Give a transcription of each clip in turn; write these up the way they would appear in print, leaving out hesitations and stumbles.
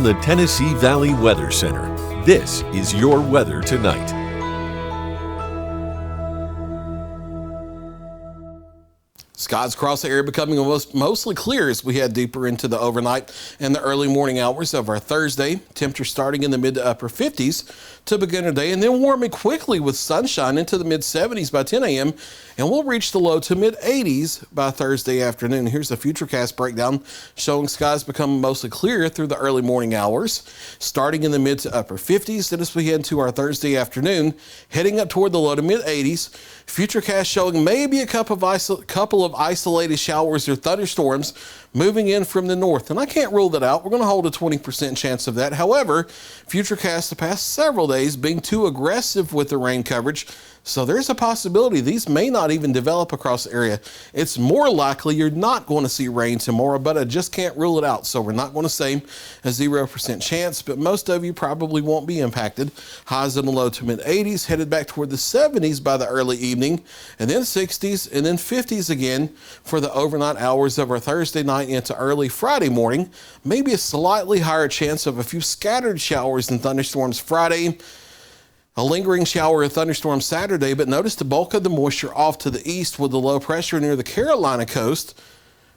the Tennessee Valley Weather Center, this is your weather tonight. Skies across the area becoming mostly clear as we head deeper into the overnight and the early morning hours of our Thursday. Temperature starting in the mid to upper 50s to begin our day, and then warming quickly with sunshine into the mid 70s by 10 a.m. and we'll reach the low to mid 80s by Thursday afternoon. Here's the Futurecast breakdown showing skies become mostly clear through the early morning hours, starting in the mid to upper 50s. Then as we head to our Thursday afternoon, heading up toward the low to mid 80s. Futurecast showing maybe a couple of isolated showers or thunderstorms moving in from the north, and I can't rule that out. We're going to hold a 20% chance of that. However, Futurecast the past several days being too aggressive with the rain coverage, so there's a possibility these may not even develop across the area. It's more likely you're not going to see rain tomorrow, but I just can't rule it out. So we're not going to say a 0% chance, but most of you probably won't be impacted. Highs in the low to mid 80s, headed back toward the 70s by the early evening, and then 60s and then 50s again for the overnight hours of our Thursday night into early Friday morning. Maybe a slightly higher chance of a few scattered showers and thunderstorms Friday. A lingering shower or thunderstorm Saturday, but notice the bulk of the moisture off to the east with the low pressure near the Carolina coast.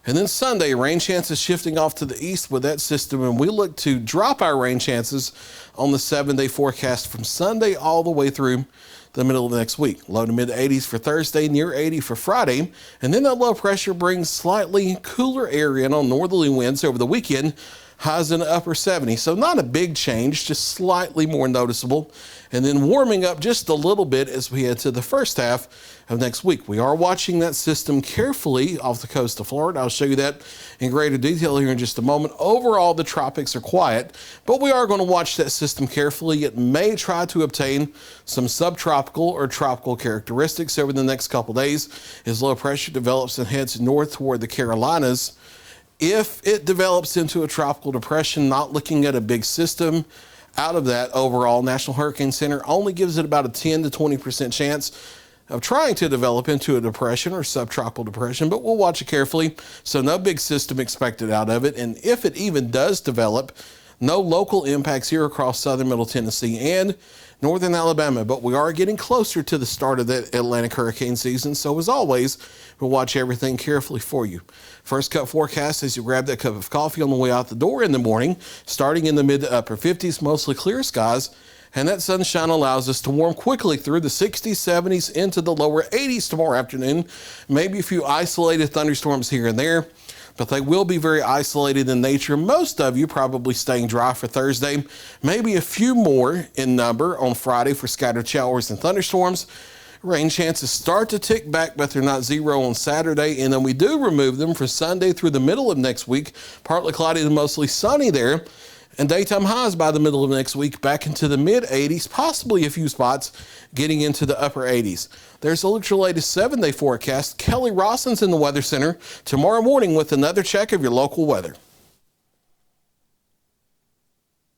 And then Sunday, rain chances shifting off to the east with that system, and we look to drop our rain chances on the 7-day forecast from Sunday all the way through the middle of next week. Low to mid 80s for Thursday, near 80 for Friday, and then that low pressure brings slightly cooler air in on northerly winds over the weekend. Highs in the upper 70s, so not a big change, just slightly more noticeable. And then warming up just a little bit as we head to the first half of next week. We are watching that system carefully off the coast of Florida. I'll show you that in greater detail here in just a moment. Overall, the tropics are quiet, but we are going to watch that system carefully. It may try to obtain some subtropical or tropical characteristics over the next couple days as low pressure develops and heads north toward the Carolinas. If it develops into a tropical depression, not looking at a big system, out of that overall, National Hurricane Center only gives it about a 10 to 20% chance of trying to develop into a depression or subtropical depression, but we'll watch it carefully. So no big system expected out of it. And if it even does develop, no local impacts here across southern Middle Tennessee and northern Alabama, but we are getting closer to the start of that Atlantic hurricane season. So as always, we'll watch everything carefully for you. First cut forecast as you grab that cup of coffee on the way out the door in the morning, starting in the mid to upper 50s, mostly clear skies. And that sunshine allows us to warm quickly through the 60s, 70s into the lower 80s tomorrow afternoon. Maybe a few isolated thunderstorms here and there, but they will be very isolated in nature. Most of you probably staying dry for Thursday. Maybe a few more in number on Friday for scattered showers and thunderstorms. Rain chances start to tick back, but they're not zero on Saturday, and then we do remove them for Sunday through the middle of next week. Partly cloudy to mostly sunny there, and daytime highs by the middle of next week back into the mid 80s, possibly a few spots getting into the upper 80s. There's a look at your latest 7-day forecast. Kelly Rosson's in the Weather Center tomorrow morning with another check of your local weather.